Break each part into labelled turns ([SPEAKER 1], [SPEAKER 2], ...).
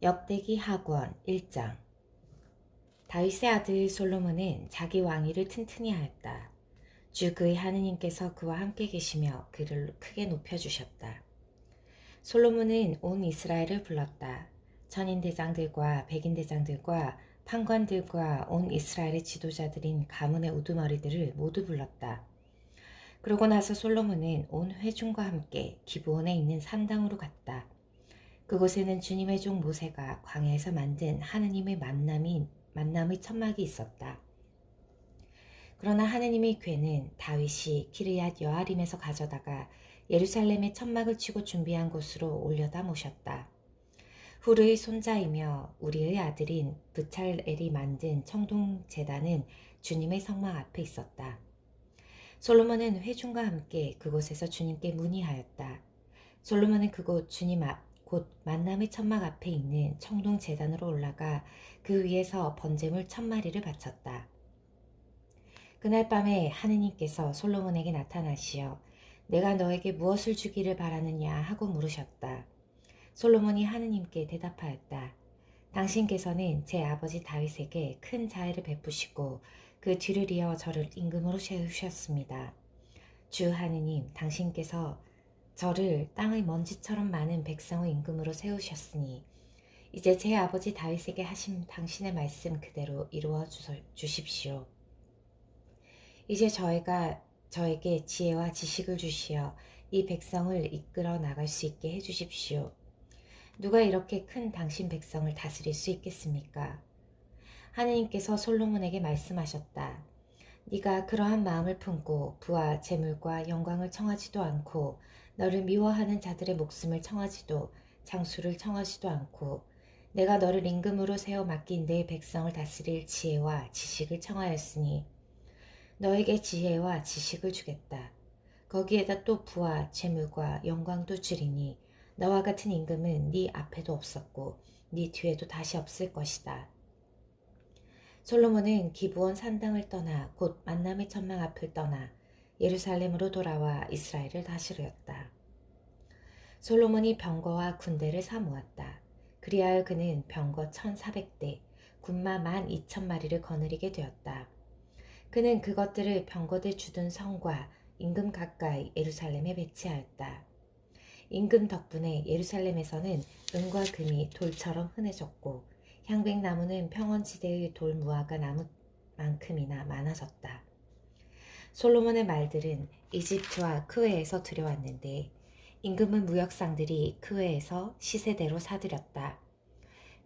[SPEAKER 1] 역대기 하권 1장. 다윗의 아들 솔로몬은 자기 왕위를 튼튼히 하였다. 주 그의 하느님께서 그와 함께 계시며 그를 크게 높여주셨다. 솔로몬은 온 이스라엘을 불렀다. 천인대장들과 백인대장들과 판관들과 온 이스라엘의 지도자들인 가문의 우두머리들을 모두 불렀다. 그러고 나서 솔로몬은 온 회중과 함께 기브온에 있는 산당으로 갔다. 그곳에는 주님의 종 모세가 광야에서 만든 하느님의 만남의 천막이 있었다. 그러나 하느님의 궤는 다윗이 기르얏 여아림에서 가져다가 예루살렘의 천막을 치고 준비한 곳으로 올려다 모셨다. 후르의 손자이며 우리의 아들인 브찰엘이 만든 청동 제단은 주님의 성막 앞에 있었다. 솔로몬은 회중과 함께 그곳에서 주님께 문의하였다. 솔로몬은 그곳 주님 앞 곧 만남의 천막 앞에 있는 청동 제단으로 올라가 그 위에서 번제물 1000마리를 바쳤다. 그날 밤에 하느님께서 솔로몬에게 나타나시어 내가 너에게 무엇을 주기를 바라느냐 하고 물으셨다. 솔로몬이 하느님께 대답하였다. 당신께서는 제 아버지 다윗에게 큰 자애를 베푸시고 그 뒤를 이어 저를 임금으로 세우셨습니다. 주 하느님, 당신께서 저를 땅의 먼지처럼 많은 백성의 임금으로 세우셨으니 이제 제 아버지 다윗에게 하신 당신의 말씀 그대로 이루어 주십시오. 이제 저에게 지혜와 지식을 주시어 이 백성을 이끌어 나갈 수 있게 해주십시오. 누가 이렇게 큰 당신 백성을 다스릴 수 있겠습니까? 하느님께서 솔로몬에게 말씀하셨다. 네가 그러한 마음을 품고 부와 재물과 영광을 청하지도 않고 너를 미워하는 자들의 목숨을 청하지도 장수를 청하지도 않고 내가 너를 임금으로 세워 맡긴 내 백성을 다스릴 지혜와 지식을 청하였으니 너에게 지혜와 지식을 주겠다. 거기에다 또 부와 재물과 영광도 주리니 너와 같은 임금은 네 앞에도 없었고 네 뒤에도 다시 없을 것이다. 솔로몬은 기브온 산당을 떠나 곧 만남의 천막 앞을 떠나 예루살렘으로 돌아와 이스라엘을 다스렸다. 솔로몬이 병거와 군대를 사모았다. 그리하여 그는 병거 1400대, 군마 12,000마리를 거느리게 되었다. 그는 그것들을 병거대 주둔 성과 임금 가까이 예루살렘에 배치하였다. 임금 덕분에 예루살렘에서는 은과 금이 돌처럼 흔해졌고 향백나무는 평원지대의 돌무화과 나무만큼이나 많아졌다. 솔로몬의 말들은 이집트와 크웨에서 들여왔는데 임금은 무역상들이 크웨에서 시세대로 사들였다.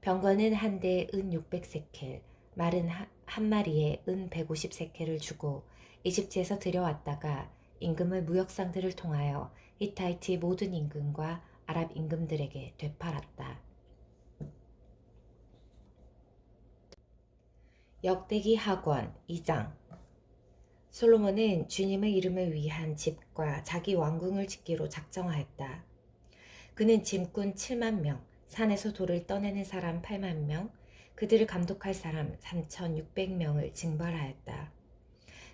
[SPEAKER 1] 병거는 한 대에 은 600세켈, 말은 한 마리에 은 150세켈을 주고 이집트에서 들여왔다가 임금의 무역상들을 통하여 히타이트 모든 임금과 아랍 임금들에게 되팔았다. 역대기 하권 2장. 솔로몬은 주님의 이름을 위한 집과 자기 왕궁을 짓기로 작정하였다. 그는 짐꾼 7만 명, 산에서 돌을 떠내는 사람 8만 명, 그들을 감독할 사람 3,600명을 징발하였다.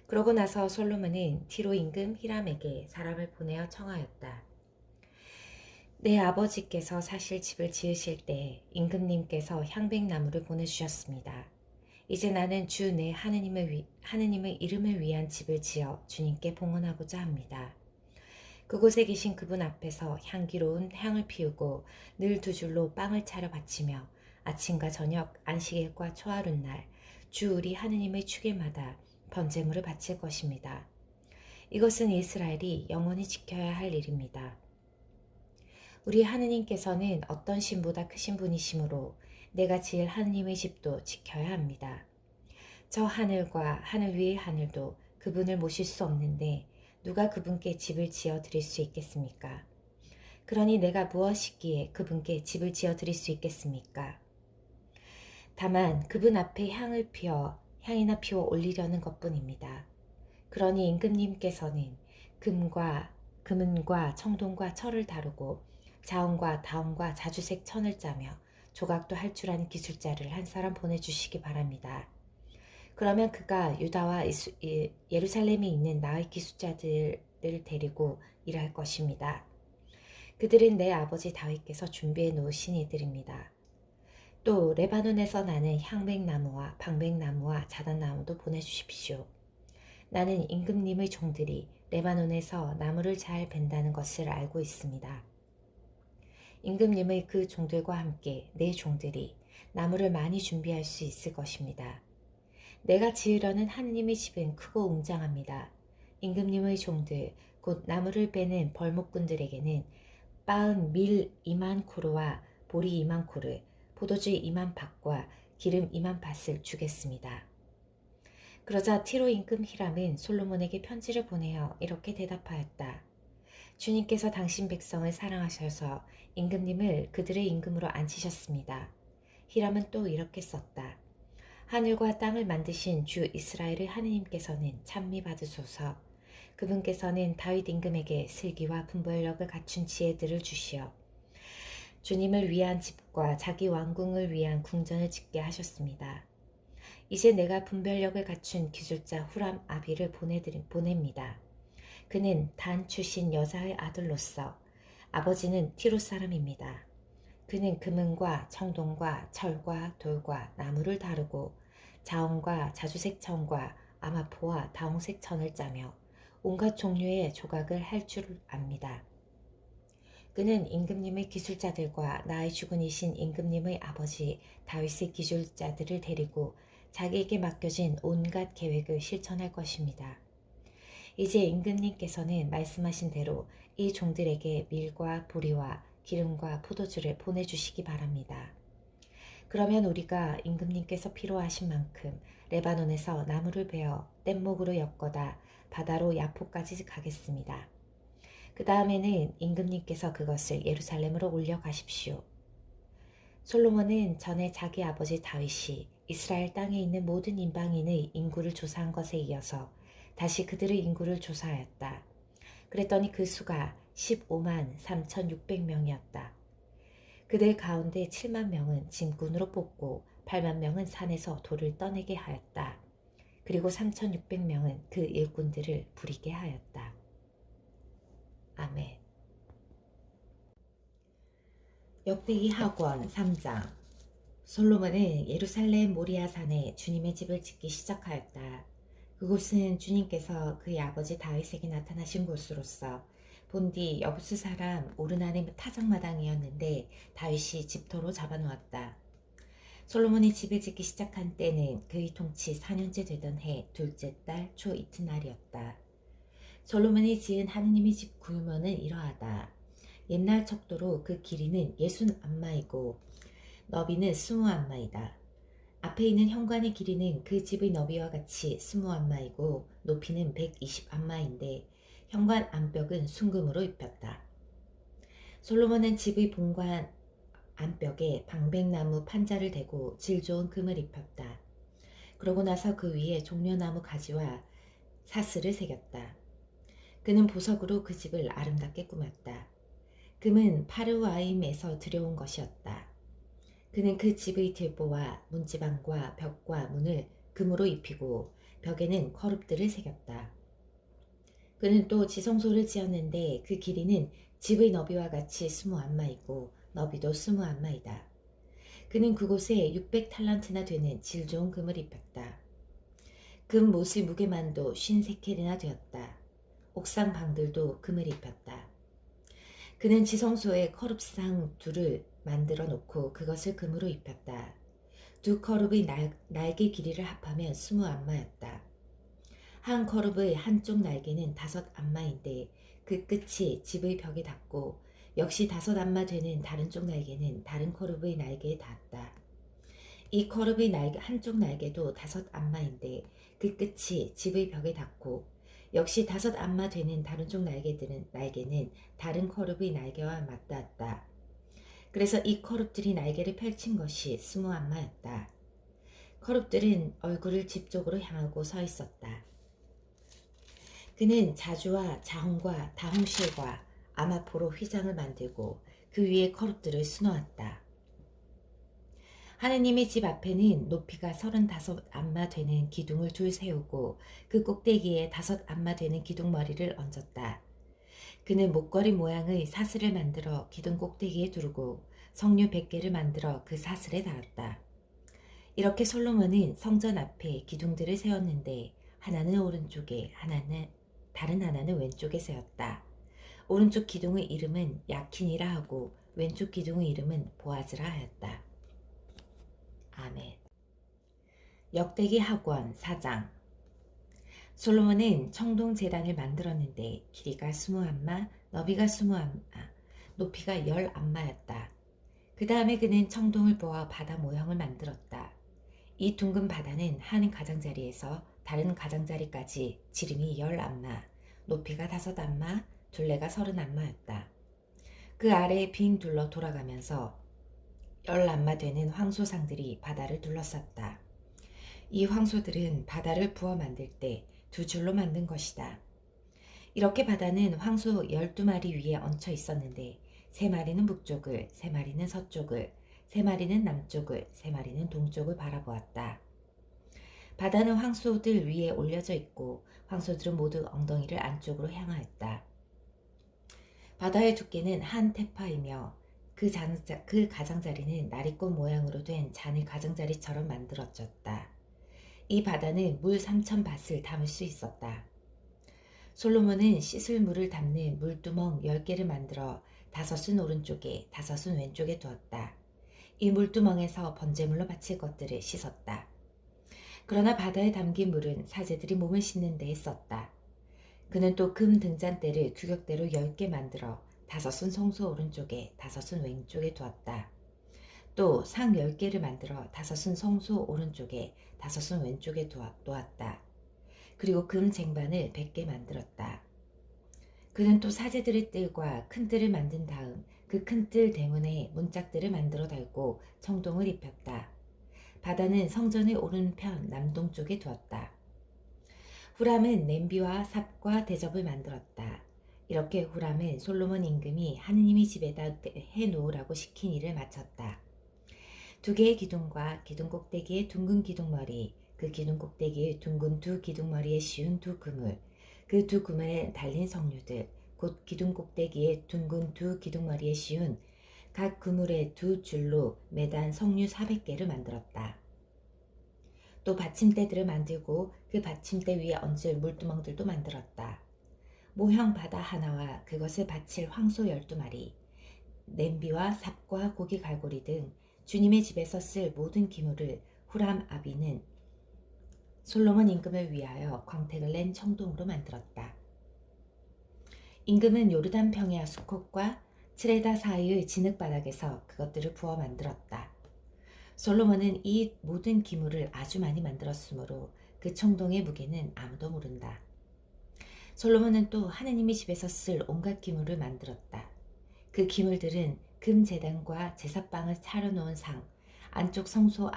[SPEAKER 1] 그러고 나서 솔로몬은 티로 임금 히람에게 사람을 보내어 청하였다. 내 아버지께서 사실 집을 지으실 때 임금님께서 향백나무를 보내주셨습니다. 이제 나는 주 내 하느님의 이름을 위한 집을 지어 주님께 봉헌하고자 합니다. 그곳에 계신 그분 앞에서 향기로운 향을 피우고 늘 두 줄로 빵을 차려 바치며 아침과 저녁 안식일과 초하룻날 주 우리 하느님의 축일마다 번제물을 바칠 것입니다. 이것은 이스라엘이 영원히 지켜야 할 일입니다. 우리 하느님께서는 어떤 신보다 크신 분이시므로 내가 지을 하느님의 집도 지켜야 합니다. 저 하늘과 하늘 위의 하늘도 그분을 모실 수 없는데 누가 그분께 집을 지어 드릴 수 있겠습니까? 그러니 내가 무엇이기에 그분께 집을 지어 드릴 수 있겠습니까? 다만 그분 앞에 향이나 피워 올리려는 것뿐입니다. 그러니 임금님께서는 금은과 청동과 철을 다루고 자원과 다원과 자주색 천을 짜며 조각도 할 줄 아는 기술자를 한 사람 보내주시기 바랍니다. 그러면 그가 유다와 예루살렘에 있는 나의 기술자들을 데리고 일할 것입니다. 그들은 내 아버지 다윗께서 준비해 놓으신 이들입니다. 또 레바논에서 나는 향백나무와 방백나무와 자단나무도 보내주십시오. 나는 임금님의 종들이 레바논에서 나무를 잘 벤다는 것을 알고 있습니다. 임금님의 그 종들과 함께 내 종들이 나무를 많이 준비할 수 있을 것입니다. 내가 지으려는 하느님의 집은 크고 웅장합니다. 임금님의 종들, 곧 나무를 빼는 벌목꾼들에게는 빻은 밀 2만 코르와 보리 2만 코르, 포도주 2만 밭과 기름 2만 밭을 주겠습니다. 그러자 티로 임금 히람은 솔로몬에게 편지를 보내어 이렇게 대답하였다. 주님께서 당신 백성을 사랑하셔서 임금님을 그들의 임금으로 앉히셨습니다. 히람은 또 이렇게 썼다. 하늘과 땅을 만드신 주 이스라엘의 하느님께서는 찬미 받으소서. 그분께서는 다윗 임금에게 슬기와 분별력을 갖춘 지혜들을 주시어 주님을 위한 집과 자기 왕궁을 위한 궁전을 짓게 하셨습니다. 이제 내가 분별력을 갖춘 기술자 후람 아비를 보냅니다. 그는 단 출신 여자의 아들로서 아버지는 티로 사람입니다. 그는 금은과 청동과 철과 돌과 나무를 다루고 자원과 자주색 천과 아마포와 다홍색 천을 짜며 온갖 종류의 조각을 할 줄 압니다. 그는 임금님의 기술자들과 나의 주군이신 임금님의 아버지 다윗의 기술자들을 데리고 자기에게 맡겨진 온갖 계획을 실천할 것입니다. 이제 임금님께서는 말씀하신 대로 이 종들에게 밀과 보리와 기름과 포도주를 보내주시기 바랍니다. 그러면 우리가 임금님께서 필요하신 만큼 레바논에서 나무를 베어 뗏목으로 엮어다 바다로 야포까지 가겠습니다. 그 다음에는 임금님께서 그것을 예루살렘으로 올려가십시오. 솔로몬은 전에 자기 아버지 다윗이 이스라엘 땅에 있는 모든 이방인의 인구를 조사한 것에 이어서 다시 그들의 인구를 조사하였다. 그랬더니 그 수가 15만 3,600명이었다. 그들 가운데 7만 명은 짐꾼으로 뽑고 8만 명은 산에서 돌을 떠내게 하였다. 그리고 3,600명은 그 일꾼들을 부리게 하였다. 아멘. 역대기 학원 3장. 솔로몬은 예루살렘 모리아 산에 주님의 집을 짓기 시작하였다. 그곳은 주님께서 그의 아버지 다윗에게 나타나신 곳으로서 본디 여부스 사람 오르난의 타작마당이었는데 다윗이 집터로 잡아놓았다. 솔로몬이 집을 짓기 시작한 때는 그의 통치 4년째 되던 해 둘째 달 초 이튿날이었다. 솔로몬이 지은 하느님의 집 구유면은 이러하다. 옛날 척도로 그 길이는 60안마이고 너비는 20안마이다. 앞에 있는 현관의 길이는 그 집의 너비와 같이 20안마이고 높이는 120안마인데 현관 안벽은 순금으로 입혔다. 솔로몬은 집의 본관 안벽에 방백나무 판자를 대고 질 좋은 금을 입혔다. 그러고 나서 그 위에 종려나무 가지와 사슬을 새겼다. 그는 보석으로 그 집을 아름답게 꾸몄다. 금은 파르와임에서 들여온 것이었다. 그는 그 집의 들보와 문지방과 벽과 문을 금으로 입히고 벽에는 거룹들을 새겼다. 그는 또 지성소를 지었는데 그 길이는 집의 너비와 같이 20안마이고 너비도 20안마이다. 그는 그곳에 600탈란트나 되는 질 좋은 금을 입혔다. 금 못의 무게만도 53켈이나 되었다. 옥상 방들도 금을 입혔다. 그는 지성소에 커룹상 둘을 만들어 놓고 그것을 금으로 입혔다. 두 커룹의 날개 길이를 합하면 20안마였다. 한 커룹의 한쪽 날개는 5안마인데 그 끝이 집의 벽에 닿고 역시 5안마 되는 다른 쪽 날개는 다른 커룹의 날개에 닿았다. 이 커룹의 한쪽 날개도 5안마인데 그 끝이 집의 벽에 닿고 역시 5안마 되는 다른 쪽 날개는 다른 커룹의 날개와 맞닿았다. 그래서 이 커룹들이 날개를 펼친 것이 20안마였다. 커룹들은 얼굴을 집 쪽으로 향하고 서 있었다. 그는 자주와 자홍과 다홍실과 아마포로 휘장을 만들고 그 위에 커룹들을 수놓았다. 하느님의 집 앞에는 높이가 35안마 되는 기둥을 둘 세우고 그 꼭대기에 5안마 되는 기둥머리를 얹었다. 그는 목걸이 모양의 사슬을 만들어 기둥 꼭대기에 두르고 성류 100개를 만들어 그 사슬에 닿았다. 이렇게 솔로몬은 성전 앞에 기둥들을 세웠는데 하나는 오른쪽에 다른 하나는 왼쪽에 세웠다. 오른쪽 기둥의 이름은 야킨이라 하고 왼쪽 기둥의 이름은 보아즈라 하였다. 아멘. 역대기 학원 4장. 솔로몬은 청동 제단을 만들었는데 길이가 21마, 너비가 21마, 높이가 10암마였다. 그 다음에 그는 청동을 보아 바다 모형을 만들었다. 이 둥근 바다는 한 가장자리에서 다른 가장자리까지 지름이 10암마, 높이가 5암마, 둘레가 30암마였다. 그 아래에 빙 둘러 돌아가면서 10암마 되는 황소상들이 바다를 둘러쌌다. 이 황소들은 바다를 부어 만들 때 2줄로 만든 것이다. 이렇게 바다는 황소 12마리 위에 얹혀 있었는데 3마리는 북쪽을, 3마리는 서쪽을, 3마리는 남쪽을, 3마리는 동쪽을 바라보았다. 바다는 황소들 위에 올려져 있고 황소들은 모두 엉덩이를 안쪽으로 향하였다. 바다의 두께는 한 테파이며 그 가장자리는 나리꽃 모양으로 된 잔을 가장자리처럼 만들어졌다. 이 바다는 물 3,000밭을 담을 수 있었다. 솔로몬은 씻을 물을 담는 물두멍 10개를 만들어 5은 오른쪽에 5은 왼쪽에 두었다. 이 물두멍에서 번제물로 바칠 것들을 씻었다. 그러나 바다에 담긴 물은 사제들이 몸을 씻는 데에 썼다. 그는 또 금 등잔대를 규격대로 10개 만들어 5은 성소 오른쪽에 5은 왼쪽에 두었다. 또 상 10개를 만들어 5은 성소 오른쪽에 5은 왼쪽에 놓았다. 그리고 금 쟁반을 100개 만들었다. 그는 또 사제들의 뜰과 큰 뜰을 만든 다음 그 큰 뜰 대문에 문짝들을 만들어 달고 청동을 입혔다. 바다는 성전의 오른편 남동쪽에 두었다. 후람은 냄비와 삽과 대접을 만들었다. 이렇게 후람은 솔로몬 임금이 하느님의 집에다 해놓으라고 시킨 일을 마쳤다. 2개의 기둥과 기둥 꼭대기의 둥근 기둥머리, 그 기둥 꼭대기의 둥근 2 기둥머리에 씌운 2 그물, 그 2 그물에 달린 석류들, 곧 기둥 꼭대기의 둥근 2 기둥머리에 씌운 각 그물의 2 줄로 매단 석류 400개를 만들었다. 또 받침대들을 만들고 그 받침대 위에 얹을 물두멍들도 만들었다. 모형 바다 하나와 그것을 받칠 황소 12마리, 냄비와 삽과 고기 갈고리 등 주님의 집에서 쓸 모든 기물을 후람 아비는 솔로몬 임금을 위하여 광택을 낸 청동으로 만들었다. 임금은 요르단 평야 수콧과 츠레다 사이의 진흙바닥에서 그것들을 부어 만들었다. 솔로몬은 이 모든 기물을 아주 많이 만들었으므로 그 청동의 무게는 아무도 모른다. 솔로몬은 또 하느님의 집에서 쓸 온갖 기물을 만들었다. 그 기물들은 금 제단과 제사방을 차려놓은 상, 안쪽 성소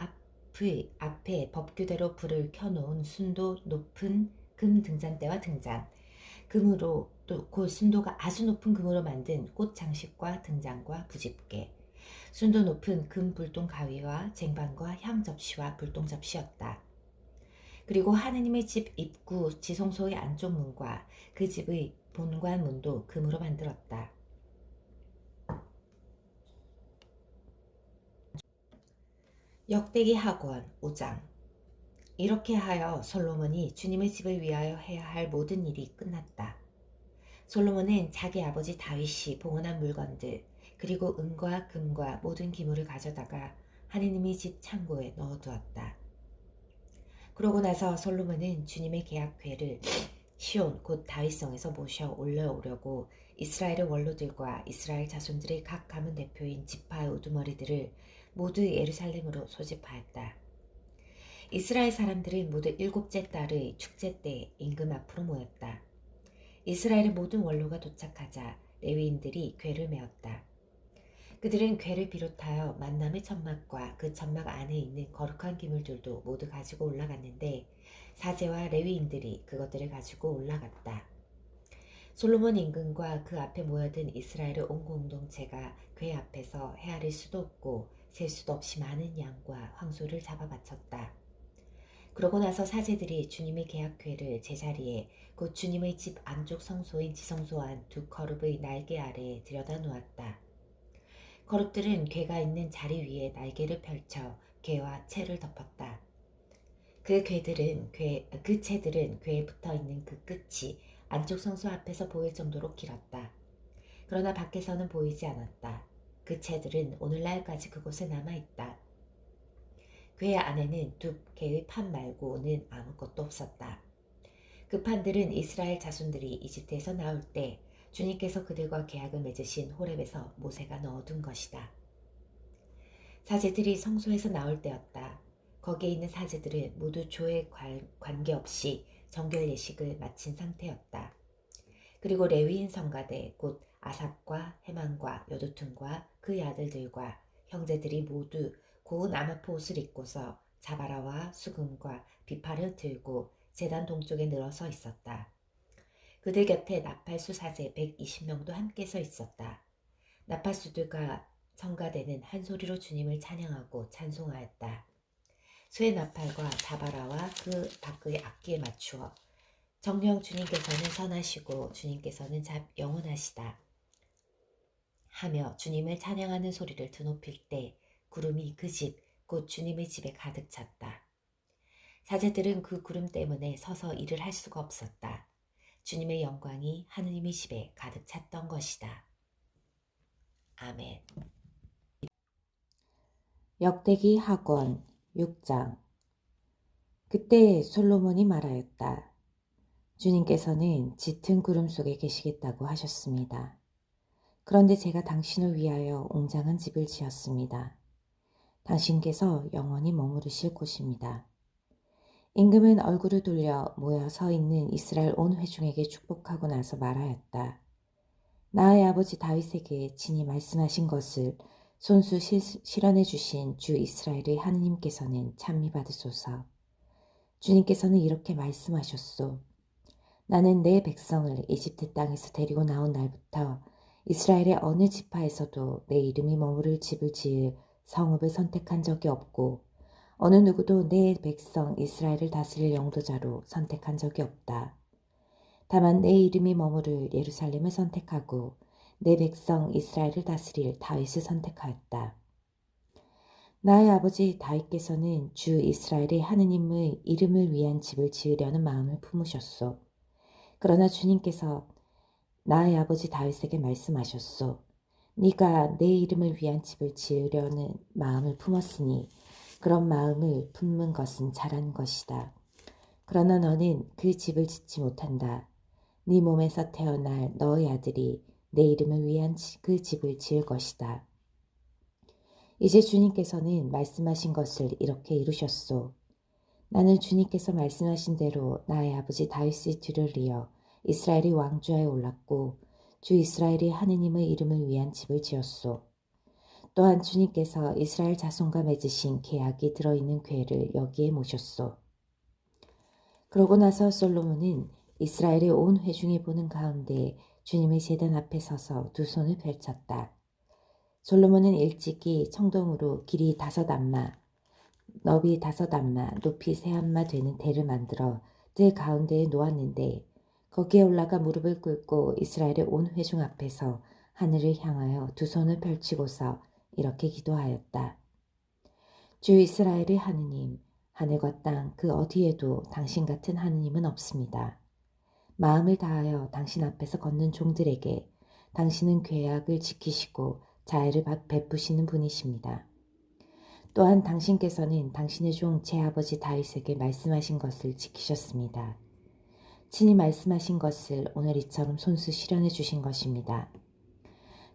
[SPEAKER 1] 앞에 법규대로 불을 켜놓은 순도 높은 금 등잔대와 등잔, 금으로 또 그 순도가 아주 높은 금으로 만든 꽃 장식과 등잔과 부집게, 순도 높은 금 불똥 가위와 쟁반과 향 접시와 불똥 접시였다. 그리고 하느님의 집 입구 지성소의 안쪽 문과 그 집의 본관 문도 금으로 만들었다. 역대기 학원 5장. 이렇게 하여 솔로몬이 주님의 집을 위하여 해야 할 모든 일이 끝났다. 솔로몬은 자기 아버지 다윗이 봉헌한 물건들 그리고 은과 금과 모든 기물을 가져다가 하느님의 집 창고에 넣어두었다. 그러고 나서 솔로몬은 주님의 계약궤를 시온 곧 다윗성에서 모셔 올려오려고 이스라엘의 원로들과 이스라엘 자손들의 각 가문 대표인 지파의 우두머리들을 모두 예루살렘으로 소집하였다. 이스라엘 사람들은 모두 7째 달의 축제 때 임금 앞으로 모였다. 이스라엘의 모든 원로가 도착하자 레위인들이 궤를 메었다. 그들은 궤를 비롯하여 만남의 천막과 그 천막 안에 있는 거룩한 기물들도 모두 가지고 올라갔는데 사제와 레위인들이 그것들을 가지고 올라갔다. 솔로몬 임금과 그 앞에 모여든 이스라엘의 온 공동체가 궤 앞에서 헤아릴 수도 없고 셀 수도 없이 많은 양과 황소를 잡아 바쳤다. 그러고 나서 사제들이 주님의 계약궤를 제자리에 곧 주님의 집 안쪽 성소인 지성소 안 2 거룹의 날개 아래에 들여다 놓았다. 거룩들은 괴가 있는 자리 위에 날개를 펼쳐 괴와 채를 덮었다. 그 채들은 괴에 붙어 있는 그 끝이 안쪽 성소 앞에서 보일 정도로 길었다. 그러나 밖에서는 보이지 않았다. 그 채들은 오늘날까지 그곳에 남아있다. 괴 안에는 두 개의 판 말고는 아무것도 없었다. 그 판들은 이스라엘 자손들이 이집트에서 나올 때 주님께서 그들과 계약을 맺으신 호렙에서 모세가 넣어둔 것이다. 사제들이 성소에서 나올 때였다. 거기에 있는 사제들은 모두 조에 관계없이 정결 예식을 마친 상태였다. 그리고 레위인 성가대 곧 아삽과 헤만과 여두툰과 그의 아들들과 형제들이 모두 고운 아마포 옷을 입고서 자바라와 수금과 비파를 들고 제단 동쪽에 늘어서 있었다. 그들 곁에 나팔수 사제 120명도 함께 서 있었다. 나팔수들과 성가대는 한 소리로 주님을 찬양하고 찬송하였다. 수의 나팔과 자바라와 그 밖의 악기에 맞추어 정녕 주님께서는 선하시고 주님께서는 영원하시다 하며 주님을 찬양하는 소리를 드높일 때 구름이 그 집, 곧 주님의 집에 가득 찼다. 사제들은 그 구름 때문에 서서 일을 할 수가 없었다. 주님의 영광이 하느님의 집에 가득 찼던 것이다. 아멘. 역대기 학원 6장. 그때 솔로몬이 말하였다. 주님께서는 짙은 구름 속에 계시겠다고 하셨습니다. 그런데 제가 당신을 위하여 웅장한 집을 지었습니다. 당신께서 영원히 머무르실 곳입니다. 임금은 얼굴을 돌려 모여 서 있는 이스라엘 온 회중에게 축복하고 나서 말하였다. 나의 아버지 다윗에게 친히 말씀하신 것을 손수 실현해 주신 주 이스라엘의 하느님께서는 찬미 받으소서. 주님께서는 이렇게 말씀하셨소. 나는 내 백성을 이집트 땅에서 데리고 나온 날부터 이스라엘의 어느 지파에서도 내 이름이 머무를 집을 지을 성읍을 선택한 적이 없고 어느 누구도 내 백성 이스라엘을 다스릴 영도자로 선택한 적이 없다. 다만 내 이름이 머무를 예루살렘을 선택하고 내 백성 이스라엘을 다스릴 다윗을 선택하였다. 나의 아버지 다윗께서는 주 이스라엘의 하느님의 이름을 위한 집을 지으려는 마음을 품으셨소. 그러나 주님께서 나의 아버지 다윗에게 말씀하셨소. 네가 내 이름을 위한 집을 지으려는 마음을 품었으니 그런 마음을 품는 것은 잘한 것이다. 그러나 너는 그 집을 짓지 못한다. 네 몸에서 태어날 너의 아들이 내 이름을 위한 그 집을 지을 것이다. 이제 주님께서는 말씀하신 것을 이렇게 이루셨소. 나는 주님께서 말씀하신 대로 나의 아버지 다윗의 뒤를 이어 이스라엘의 왕좌에 올랐고 주 이스라엘의 하느님의 이름을 위한 집을 지었소. 또한 주님께서 이스라엘 자손과 맺으신 계약이 들어있는 궤를 여기에 모셨소. 그러고 나서 솔로몬은 이스라엘의 온 회중이 보는 가운데 주님의 제단 앞에 서서 두 손을 펼쳤다. 솔로몬은 일찍이 청동으로 길이 5안마, 너비 5안마, 높이 3안마 되는 대를 만들어 뜰 가운데에 놓았는데 거기에 올라가 무릎을 꿇고 이스라엘의 온 회중 앞에서 하늘을 향하여 두 손을 펼치고서 이렇게 기도하였다. 주 이스라엘의 하느님, 하늘과 땅 그 어디에도 당신 같은 하느님은 없습니다. 마음을 다하여 당신 앞에서 걷는 종들에게 당신은 계약을 지키시고 자애를 베푸시는 분이십니다. 또한 당신께서는 당신의 종 제 아버지 다윗에게 말씀하신 것을 지키셨습니다. 친히 말씀하신 것을 오늘 이처럼 손수 실현해 주신 것입니다.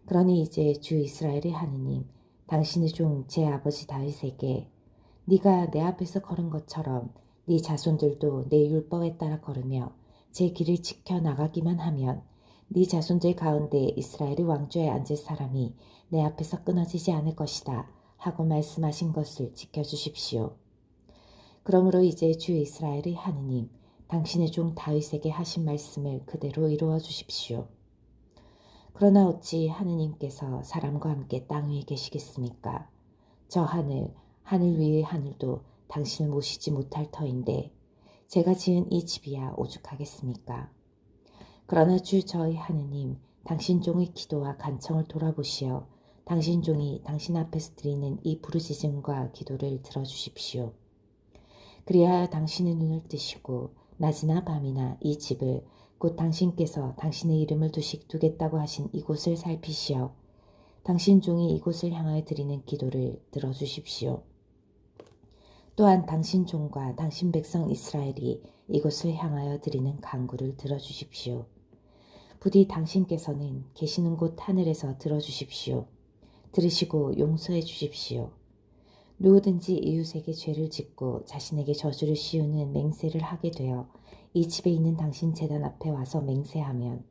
[SPEAKER 1] 그러니 이제 주 이스라엘의 하느님, 당신의 종 제 아버지 다윗에게 네가 내 앞에서 걸은 것처럼 네 자손들도 내 율법에 따라 걸으며 제 길을 지켜 나가기만 하면 네 자손들 가운데 이스라엘의 왕좌에 앉을 사람이 내 앞에서 끊어지지 않을 것이다 하고 말씀하신 것을 지켜주십시오. 그러므로 이제 주 이스라엘의 하느님, 당신의 종 다윗에게 하신 말씀을 그대로 이루어 주십시오. 그러나 어찌 하느님께서 사람과 함께 땅 위에 계시겠습니까? 저 하늘 위의 하늘도 당신을 모시지 못할 터인데 제가 지은 이 집이야 오죽하겠습니까? 그러나 주 저희 하느님, 당신 종의 기도와 간청을 돌아보시어 당신 종이 당신 앞에서 드리는 이 부르짖음과 기도를 들어주십시오. 그리하여 당신의 눈을 뜨시고 낮이나 밤이나 이 집을 곧 당신께서 당신의 이름을 두겠다고 하신 이곳을 살피시어 당신 종이 이곳을 향하여 드리는 기도를 들어주십시오. 또한 당신 종과 당신 백성 이스라엘이 이곳을 향하여 드리는 간구를 들어주십시오. 부디 당신께서는 계시는 곳 하늘에서 들어주십시오. 들으시고 용서해 주십시오. 누구든지 이웃에게 죄를 짓고 자신에게 저주를 씌우는 맹세를 하게 되어 이 집에 있는 당신 제단 앞에 와서 맹세하면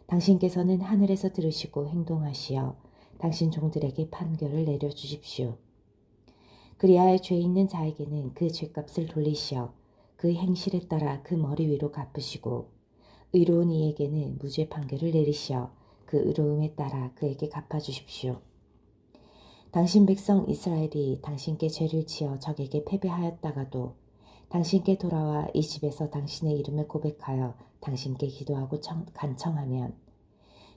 [SPEAKER 1] 당신께서는 하늘에서 들으시고 행동하시어 당신 종들에게 판결을 내려주십시오. 그리하여 죄 있는 자에게는 그 죄값을 돌리시어 그 행실에 따라 그 머리 위로 갚으시고 의로운 이에게는 무죄 판결을 내리시어 그 의로움에 따라 그에게 갚아주십시오. 당신 백성 이스라엘이 당신께 죄를 지어 적에게 패배하였다가도 당신께 돌아와 이 집에서 당신의 이름을 고백하여 당신께 기도하고 간청하면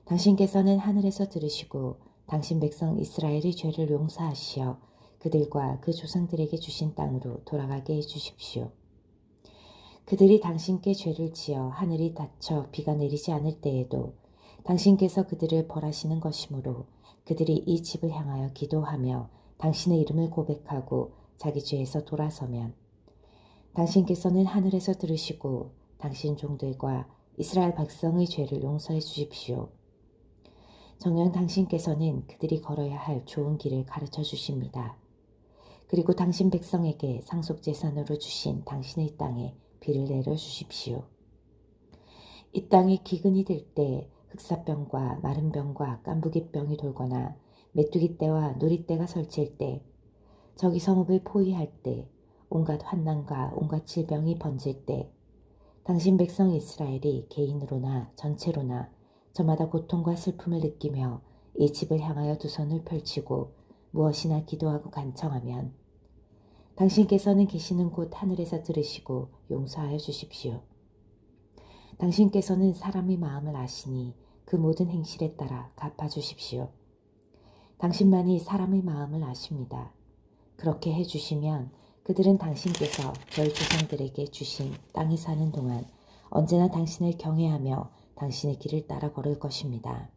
[SPEAKER 1] 당신께서는 하늘에서 들으시고 당신 백성 이스라엘의 죄를 용서하시어 그들과 그 조상들에게 주신 땅으로 돌아가게 해주십시오. 그들이 당신께 죄를 지어 하늘이 닫혀 비가 내리지 않을 때에도 당신께서 그들을 벌하시는 것이므로 그들이 이 집을 향하여 기도하며 당신의 이름을 고백하고 자기 죄에서 돌아서면 당신께서는 하늘에서 들으시고 당신 종들과 이스라엘 백성의 죄를 용서해 주십시오. 정녕 당신께서는 그들이 걸어야 할 좋은 길을 가르쳐 주십니다. 그리고 당신 백성에게 상속재산으로 주신 당신의 땅에 비를 내려 주십시오. 이 땅이 기근이 될 때 흑사병과 마른병과 깐부기병이 돌거나 메뚜기 떼와 누리 떼가 설칠 때 적이 성읍을 포위할 때 온갖 환난과 온갖 질병이 번질 때 당신 백성 이스라엘이 개인으로나 전체로나 저마다 고통과 슬픔을 느끼며 이 집을 향하여 두 손을 펼치고 무엇이나 기도하고 간청하면 당신께서는 계시는 곳 하늘에서 들으시고 용서하여 주십시오. 당신께서는 사람의 마음을 아시니 그 모든 행실에 따라 갚아주십시오. 당신만이 사람의 마음을 아십니다. 그렇게 해주시면 그들은 당신께서 저희 조상들에게 주신 땅에 사는 동안 언제나 당신을 경외하며 당신의 길을 따라 걸을 것입니다.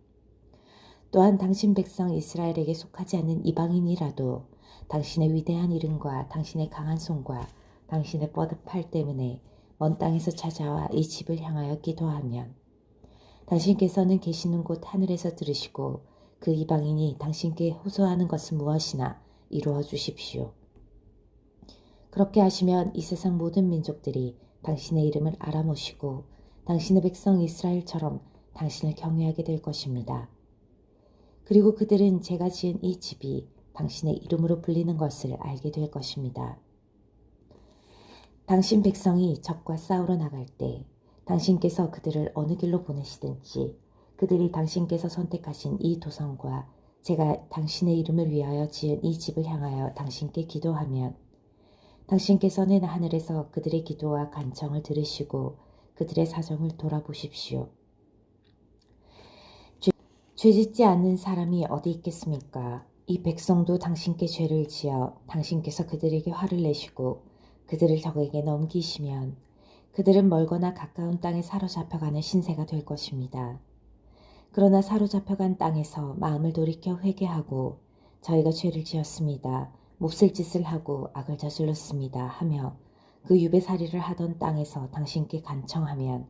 [SPEAKER 1] 또한 당신 백성 이스라엘에게 속하지 않는 이방인이라도 당신의 위대한 이름과 당신의 강한 손과 당신의 뻗은 팔 때문에 먼 땅에서 찾아와 이 집을 향하여 기도하면 당신께서는 계시는 곳 하늘에서 들으시고 그 이방인이 당신께 호소하는 것은 무엇이나 이루어 주십시오. 그렇게 하시면 이 세상 모든 민족들이 당신의 이름을 알아모시고 당신의 백성 이스라엘처럼 당신을 경외하게 될 것입니다. 그리고 그들은 제가 지은 이 집이 당신의 이름으로 불리는 것을 알게 될 것입니다. 당신 백성이 적과 싸우러 나갈 때 당신께서 그들을 어느 길로 보내시든지 그들이 당신께서 선택하신 이 도성과 제가 당신의 이름을 위하여 지은 이 집을 향하여 당신께 기도하면 당신께서는 하늘에서 그들의 기도와 간청을 들으시고 그들의 사정을 돌아보십시오. 죄짓지 않는 사람이 어디 있겠습니까? 이 백성도 당신께 죄를 지어 당신께서 그들에게 화를 내시고 그들을 적에게 넘기시면 그들은 멀거나 가까운 땅에 사로잡혀가는 신세가 될 것입니다. 그러나 사로잡혀간 땅에서 마음을 돌이켜 회개하고 저희가 죄를 지었습니다. 몹쓸 짓을 하고 악을 저질렀습니다 하며 그 유배살이를 하던 땅에서 당신께 간청하면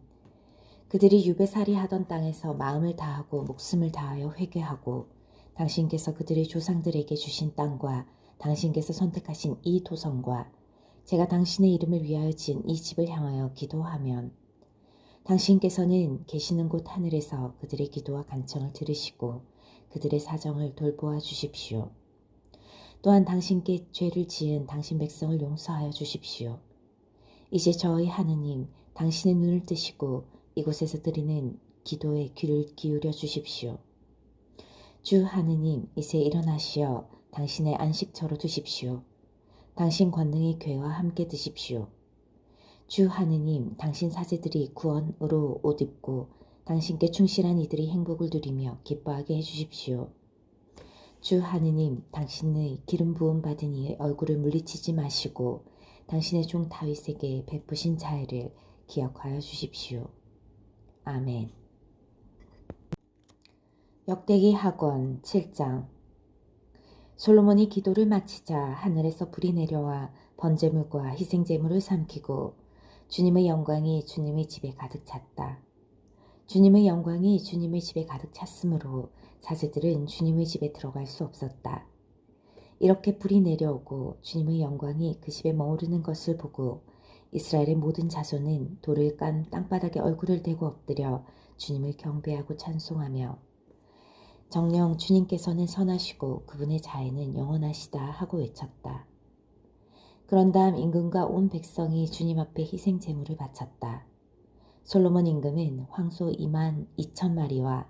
[SPEAKER 1] 그들이 유배살이 하던 땅에서 마음을 다하고 목숨을 다하여 회개하고 당신께서 그들의 조상들에게 주신 땅과 당신께서 선택하신 이 도성과 제가 당신의 이름을 위하여 지은 이 집을 향하여 기도하면 당신께서는 계시는 곳 하늘에서 그들의 기도와 간청을 들으시고 그들의 사정을 돌보아 주십시오. 또한 당신께 죄를 지은 당신 백성을 용서하여 주십시오. 이제 저희 하느님 당신의 눈을 뜨시고 이곳에서 드리는 기도에 귀를 기울여 주십시오. 주 하느님 이제 일어나시어 당신의 안식처로 두십시오. 당신 권능의 궤와 함께 드십시오. 주 하느님 당신 사제들이 구원으로 옷 입고 당신께 충실한 이들이 행복을 누리며 기뻐하게 해주십시오. 주 하느님, 당신의 기름 부음 받은 이의 얼굴을 물리치지 마시고 당신의 종 다윗에게 베푸신 자애를 기억하여 주십시오. 아멘. 역대기 학원 7장. 솔로몬이 기도를 마치자 하늘에서 불이 내려와 번제물과 희생제물을 삼키고 주님의 영광이 주님의 집에 가득 찼다. 주님의 영광이 주님의 집에 가득 찼으므로 사제들은 주님의 집에 들어갈 수 없었다. 이렇게 불이 내려오고 주님의 영광이 그 집에 머무르는 것을 보고 이스라엘의 모든 자손은 돌을 깐 땅바닥에 얼굴을 대고 엎드려 주님을 경배하고 찬송하며 정녕 주님께서는 선하시고 그분의 자애는 영원하시다 하고 외쳤다. 그런 다음 임금과 온 백성이 주님 앞에 희생 제물을 바쳤다. 솔로몬 임금은 황소 2만 2천 마리와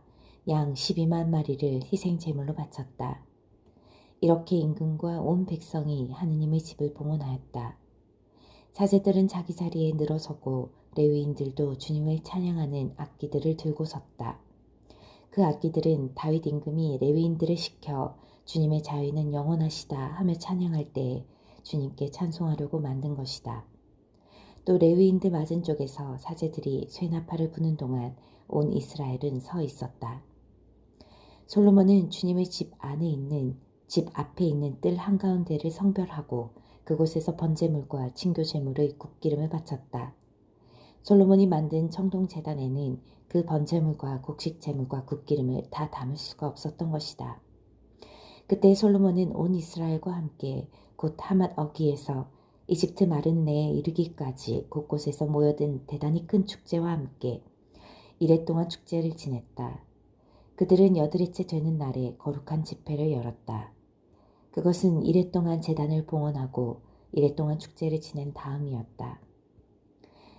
[SPEAKER 1] 양 12만 마리를 희생 제물로 바쳤다. 이렇게 임금과 온 백성이 하느님의 집을 봉헌하였다. 사제들은 자기 자리에 늘어서고 레위인들도 주님을 찬양하는 악기들을 들고 섰다. 그 악기들은 다윗 임금이 레위인들을 시켜 주님의 자유는 영원하시다 하며 찬양할 때에 주님께 찬송하려고 만든 것이다. 또 레위인들 맞은 쪽에서 사제들이 쇠나팔을 부는 동안 온 이스라엘은 서 있었다. 솔로몬은 주님의 집 안에 있는 집 앞에 있는 뜰 한가운데를 성별하고 그곳에서 번제물과 친교제물의 굽기름을 바쳤다. 솔로몬이 만든 청동제단에는 그 번제물과 곡식제물과 굽기름을 다 담을 수가 없었던 것이다. 그때 솔로몬은 온 이스라엘과 함께 곧 하맛 어기에서 이집트 마른 내에 이르기까지 곳곳에서 모여든 대단히 큰 축제와 함께 이래 동안 축제를 지냈다. 그들은 8일째 되는 날에 거룩한 집회를 열었다. 그것은 이래 동안 제단을 봉헌하고 이래 동안 축제를 지낸 다음이었다.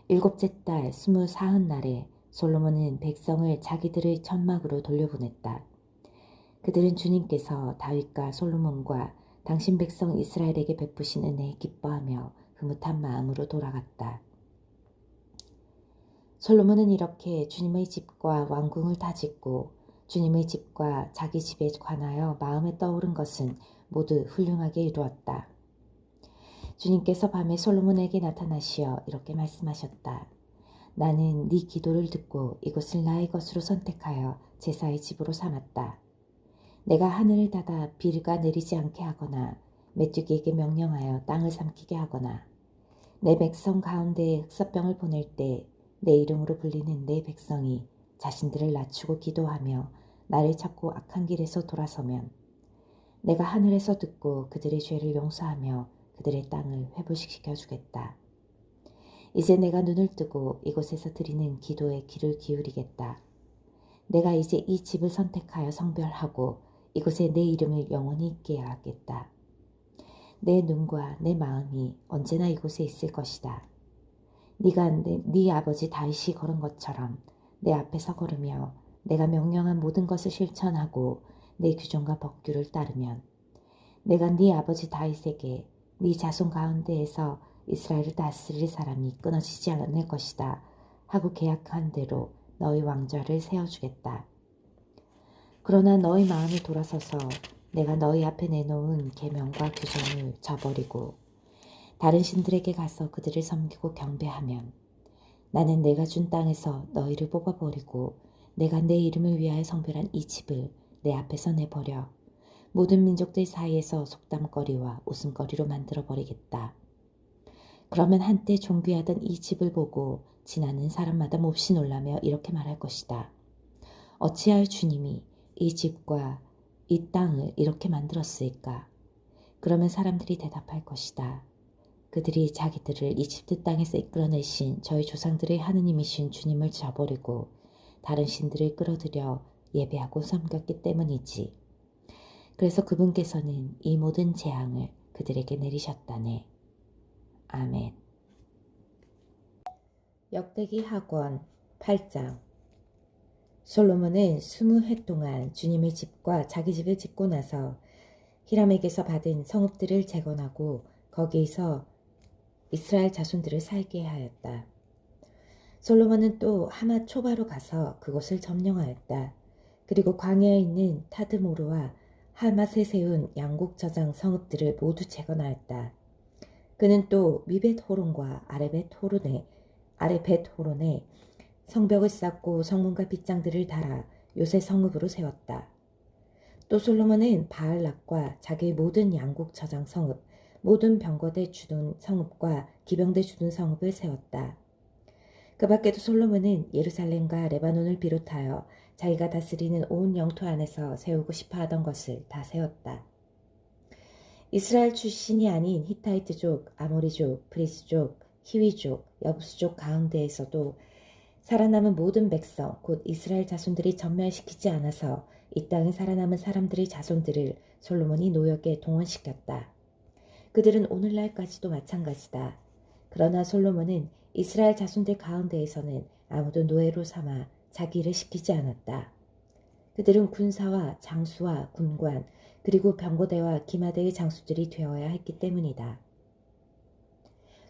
[SPEAKER 1] 7째 달 24흔날에 솔로몬은 백성을 자기들의 천막으로 돌려보냈다. 그들은 주님께서 다윗과 솔로몬과 당신 백성 이스라엘에게 베푸신 은혜에 기뻐하며 흐뭇한 마음으로 돌아갔다. 솔로몬은 이렇게 주님의 집과 왕궁을 다짓고 주님의 집과 자기 집에 관하여 마음에 떠오른 것은 모두 훌륭하게 이루었다. 주님께서 밤에 솔로몬에게 나타나시어 이렇게 말씀하셨다. 나는 네 기도를 듣고 이곳을 나의 것으로 선택하여 제사의 집으로 삼았다. 내가 하늘을 닫아 비가 내리지 않게 하거나 메뚜기에게 명령하여 땅을 삼키게 하거나 내 백성 가운데에 흑사병을 보낼 때 내 이름으로 불리는 내 백성이 자신들을 낮추고 기도하며 나를 찾고 악한 길에서 돌아서면 내가 하늘에서 듣고 그들의 죄를 용서하며 그들의 땅을 회복시켜 주겠다. 이제 내가 눈을 뜨고 이곳에서 드리는 기도에 귀를 기울이겠다. 내가 이제 이 집을 선택하여 성별하고 이곳에 내 이름을 영원히 있게 하겠다. 내 눈과 내 마음이 언제나 이곳에 있을 것이다. 네가 네 아버지 다윗이 걸은 것처럼 내 앞에서 걸으며 내가 명령한 모든 것을 실천하고 내 규정과 법규를 따르면 내가 네 아버지 다윗에게 네 자손 가운데에서 이스라엘을 다스릴 사람이 끊어지지 않을 것이다 하고 계약한 대로 너희 왕좌를 세워주겠다. 그러나 너희 마음이 돌아서서 내가 너희 앞에 내놓은 계명과 규정을 저버리고 다른 신들에게 가서 그들을 섬기고 경배하면 나는 내가 준 땅에서 너희를 뽑아버리고 내가 내 이름을 위하여 성별한 이 집을 내 앞에서 내버려 모든 민족들 사이에서 속담거리와 웃음거리로 만들어버리겠다. 그러면 한때 존귀하던 이 집을 보고 지나는 사람마다 몹시 놀라며 이렇게 말할 것이다. 어찌하여 주님이 이 집과 이 땅을 이렇게 만들었을까? 그러면 사람들이 대답할 것이다. 그들이 자기들을 이집트 땅에서 이끌어내신 저희 조상들의 하느님이신 주님을 저버리고 다른 신들을 끌어들여 예배하고 섬겼기 때문이지. 그래서 그분께서는 이 모든 재앙을 그들에게 내리셨다네. 아멘. 역대기 학원 8장. 솔로몬은 20해 동안 주님의 집과 자기 집을 짓고 나서 히람에게서 받은 성읍들을 재건하고 거기에서 이스라엘 자손들을 살게 하였다. 솔로몬은 또 하맛 초바로 가서 그곳을 점령하였다. 그리고 광야에 있는 타드모르와 하맛에 세운 양국 저장 성읍들을 모두 재건하였다. 그는 또 미벳 호론과 아레벳 호론에 성벽을 쌓고 성문과 빗장들을 달아 요새 성읍으로 세웠다. 또 솔로몬은 바알락과 자기의 모든 양국 저장 성읍, 모든 병거대 주둔 성읍과 기병대 주둔 성읍을 세웠다. 그 밖에도 솔로몬은 예루살렘과 레바논을 비롯하여 자기가 다스리는 온 영토 안에서 세우고 싶어 하던 것을 다 세웠다. 이스라엘 출신이 아닌 히타이트족, 아모리족, 브리스족, 히위족, 여부수족 가운데에서도 살아남은 모든 백성, 곧 이스라엘 자손들이 전멸시키지 않아서 이 땅에 살아남은 사람들의 자손들을 솔로몬이 노역에 동원시켰다. 그들은 오늘날까지도 마찬가지다. 그러나 솔로몬은 이스라엘 자손들 가운데에서는 아무도 노예로 삼아 자기 일을 시키지 않았다. 그들은 군사와 장수와 군관 그리고 병거대와 기마대의 장수들이 되어야 했기 때문이다.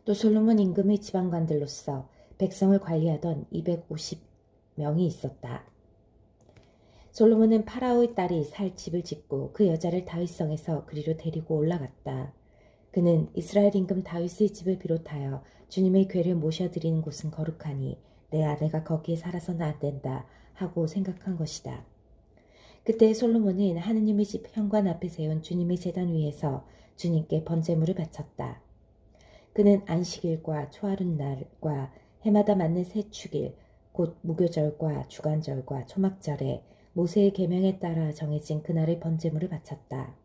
[SPEAKER 1] 또 솔로몬 임금의 지방관들로서 백성을 관리하던 250명이 있었다. 솔로몬은 파라오의 딸이 살 집을 짓고 그 여자를 다윗성에서 그리로 데리고 올라갔다. 그는 이스라엘 임금 다윗의 집을 비롯하여 주님의 궤를 모셔드리는 곳은 거룩하니 내 아내가 거기에 살아서는 안 된다 하고 생각한 것이다. 그때 솔로몬은 하느님의 집 현관 앞에 세운 주님의 제단 위에서 주님께 번제물을 바쳤다. 그는 안식일과 초하룻날과 해마다 맞는 새 축일, 곧 무교절과 주간절과 초막절에 모세의 계명에 따라 정해진 그날의 번제물을 바쳤다.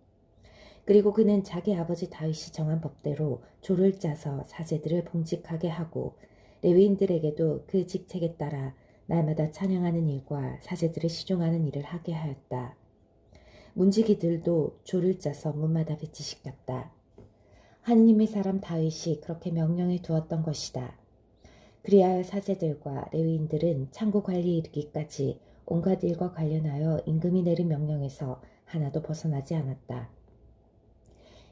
[SPEAKER 1] 그리고 그는 자기 아버지 다윗이 정한 법대로 조를 짜서 사제들을 봉직하게 하고 레위인들에게도 그 직책에 따라 날마다 찬양하는 일과 사제들을 시종하는 일을 하게 하였다. 문지기들도 조를 짜서 문마다 배치시켰다. 하느님의 사람 다윗이 그렇게 명령해 두었던 것이다. 그리하여 사제들과 레위인들은 창고 관리에 이르기까지 온갖 일과 관련하여 임금이 내린 명령에서 하나도 벗어나지 않았다.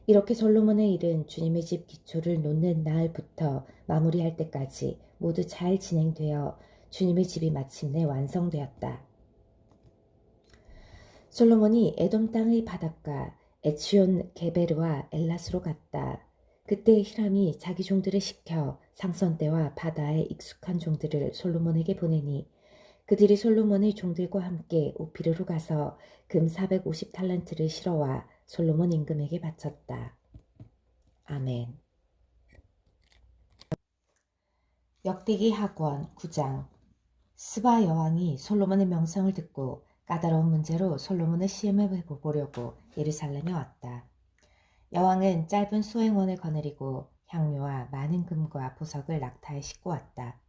[SPEAKER 1] 이렇게 솔로몬의 일은 주님의 집 기초를 놓는 날부터 마무리할 때까지 모두 잘 진행되어 주님의 집이 마침내 완성되었다. 솔로몬이 에돔 땅의 바닷가 에치온 게베르와 엘라스로 갔다. 그때 히람이 자기 종들을 시켜 상선대와 바다에 익숙한 종들을 솔로몬에게 보내니 그들이 솔로몬의 종들과 함께 오피르로 가서 금 450탈란트를 실어와 솔로몬 임금에게 바쳤다. 아멘. 역대기 학원 9장. 스바 여왕이 솔로몬의 명성을 듣고 까다로운 문제로 솔로몬을 시험해 보려고 예루살렘에 왔다. 여왕은 짧은 수행원을 거느리고 향료와 많은 금과 보석을 낙타에 싣고 왔다.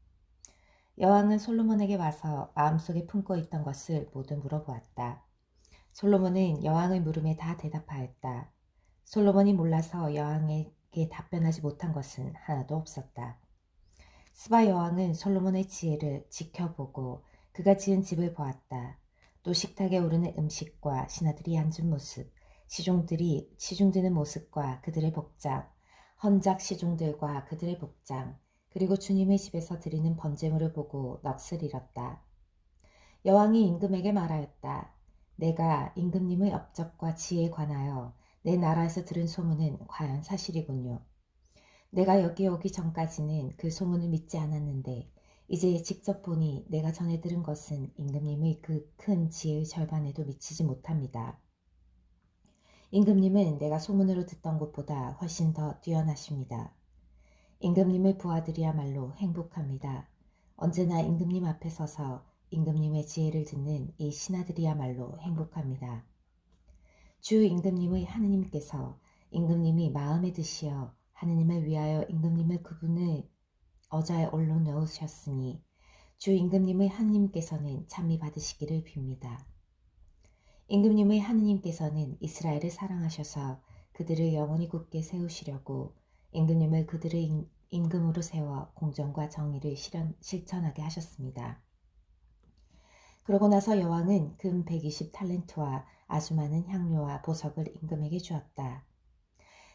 [SPEAKER 1] 여왕은 솔로몬에게 와서 마음속에 품고 있던 것을 모두 물어보았다. 솔로몬은 여왕의 물음에 다 대답하였다. 솔로몬이 몰라서 여왕에게 답변하지 못한 것은 하나도 없었다. 스바 여왕은 솔로몬의 지혜를 지켜보고 그가 지은 집을 보았다. 또 식탁에 오르는 음식과 신하들이 앉은 모습, 시중드는 모습과 그들의 복장, 헌작 시중들과 그들의 복장, 그리고 주님의 집에서 드리는 번제물을 보고 넋을 잃었다. 여왕이 임금에게 말하였다. 내가 임금님의 업적과 지혜에 관하여 내 나라에서 들은 소문은 과연 사실이군요. 내가 여기 오기 전까지는 그 소문을 믿지 않았는데 이제 직접 보니 내가 전해 들은 것은 임금님의 그 큰 지혜의 절반에도 미치지 못합니다. 임금님은 내가 소문으로 듣던 것보다 훨씬 더 뛰어나십니다. 임금님의 부하들이야말로 행복합니다. 언제나 임금님 앞에 서서 임금님의 지혜를 듣는 이 신하들이야말로 행복합니다. 주 임금님의 하느님께서 임금님이 마음에 드시어 하느님을 위하여 임금님을 그분의 어자에 올려놓으셨으니 주 임금님의 하느님께서는 찬미 받으시기를 빕니다. 임금님의 하느님께서는 이스라엘을 사랑하셔서 그들을 영원히 굳게 세우시려고 임금님을 그들의 임금으로 세워 공정과 정의를 실천하게 하셨습니다. 그러고 나서 여왕은 금 120탈렌트와 아주 많은 향료와 보석을 임금에게 주었다.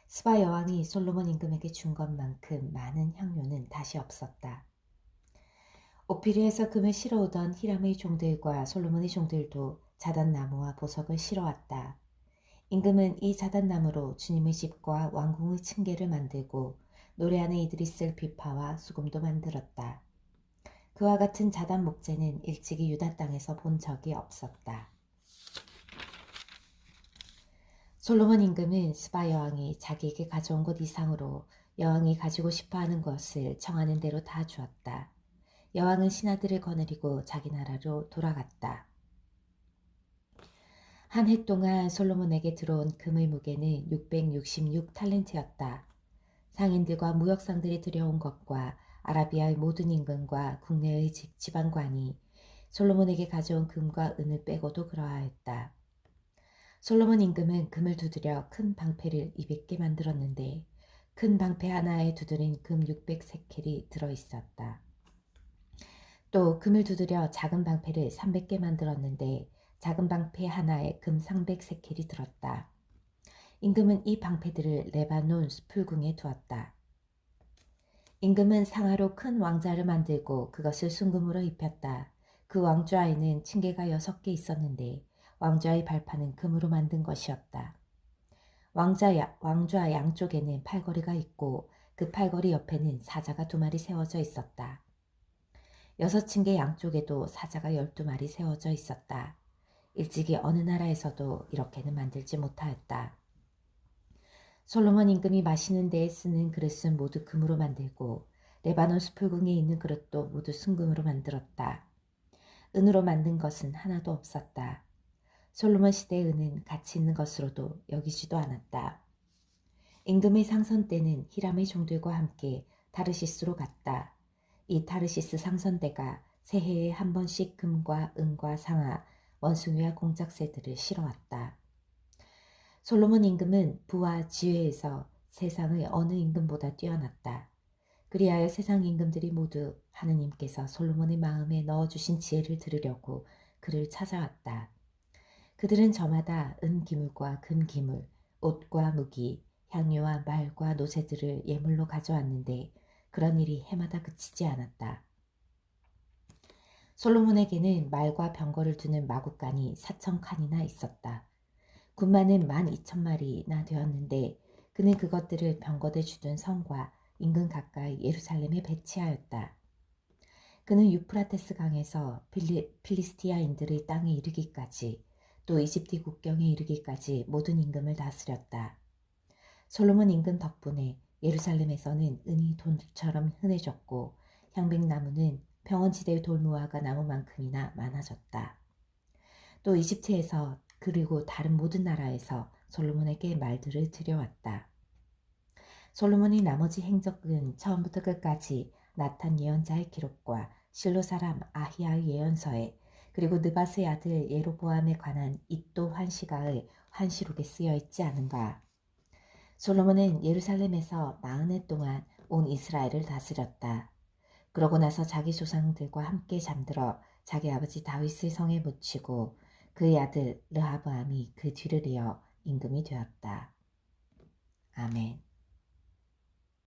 [SPEAKER 1] 스바 여왕이 솔로몬 임금에게 준 것만큼 많은 향료는 다시 없었다. 오피르에서 금을 실어오던 히람의 종들과 솔로몬의 종들도 자단나무와 보석을 실어왔다. 임금은 이 자단나무로 주님의 집과 왕궁의 층계를 만들고 노래하는 이들이 쓸 비파와 수금도 만들었다. 그와 같은 자단 목재는 일찍이 유다 땅에서 본 적이 없었다. 솔로몬 임금은 스바 여왕이 자기에게 가져온 것 이상으로 여왕이 가지고 싶어하는 것을 청하는 대로 다 주었다. 여왕은 신하들을 거느리고 자기 나라로 돌아갔다. 한 해 동안 솔로몬에게 들어온 금의 무게는 666탈렌트였다. 상인들과 무역상들이 들여온 것과 아라비아의 모든 임금과 국내의 지방관이 솔로몬에게 가져온 금과 은을 빼고도 그러하였다. 솔로몬 임금은 금을 두드려 큰 방패를 200개 만들었는데 큰 방패 하나에 두드린 금 600세켈이 들어있었다. 또 금을 두드려 작은 방패를 300개 만들었는데 작은 방패 하나에 금 300세켈이 들었다. 임금은 이 방패들을 레바논 수풀궁에 두었다. 임금은 상하로 큰 왕좌를 만들고 그것을 순금으로 입혔다. 그 왕좌에는 층계가 6개 있었는데 왕좌의 발판은 금으로 만든 것이었다. 왕좌 양쪽에는 팔걸이가 있고 그 팔걸이 옆에는 사자가 2마리 세워져 있었다. 6층계 양쪽에도 사자가 12마리 세워져 있었다. 일찍이 어느 나라에서도 이렇게는 만들지 못하였다. 솔로몬 임금이 마시는 데에 쓰는 그릇은 모두 금으로 만들고 레바논 수풀궁에 있는 그릇도 모두 순금으로 만들었다. 은으로 만든 것은 하나도 없었다. 솔로몬 시대의 은은 가치 있는 것으로도 여기지도 않았다. 임금의 상선 때는 히람의 종들과 함께 타르시스로 갔다. 이 타르시스 상선대가 새해에 한 번씩 금과 은과 상아, 원숭이와 공작새들을 실어왔다. 솔로몬 임금은 부와 지혜에서 세상의 어느 임금보다 뛰어났다. 그리하여 세상 임금들이 모두 하느님께서 솔로몬의 마음에 넣어주신 지혜를 들으려고 그를 찾아왔다. 그들은 저마다 은기물과 금기물, 옷과 무기, 향유와 말과 노새들을 예물로 가져왔는데 그런 일이 해마다 그치지 않았다. 솔로몬에게는 말과 병거를 두는 마구간이 4,000칸이나 있었다. 군마는 12,000마리나 되었는데 그는 그것들을 병거대 주둔 성과 인근 가까이 예루살렘에 배치하였다. 그는 유프라테스 강에서 필리스티아인들의 땅에 이르기까지 또 이집트 국경에 이르기까지 모든 임금을 다스렸다. 솔로몬 임금 덕분에 예루살렘에서는 은이 돈처럼 흔해졌고 향백나무는 평원지대의 돌무화과 나무만큼이나 많아졌다. 또 이집트에서 그리고 다른 모든 나라에서 솔로몬에게 말들을 들여왔다. 솔로몬이 나머지 행적은 처음부터 끝까지 나탄 예언자의 기록과 실로 사람 아히야의 예언서에 그리고 느바스의 아들 예로보암에 관한 잇도 환시가의 환시록에 쓰여 있지 않은가. 솔로몬은 예루살렘에서 40해 동안 온 이스라엘을 다스렸다. 그러고 나서 자기 조상들과 함께 잠들어 자기 아버지 다윗의 성에 묻히고 그의 아들 르하브암이 그 뒤를 이어 임금이 되었다. 아멘.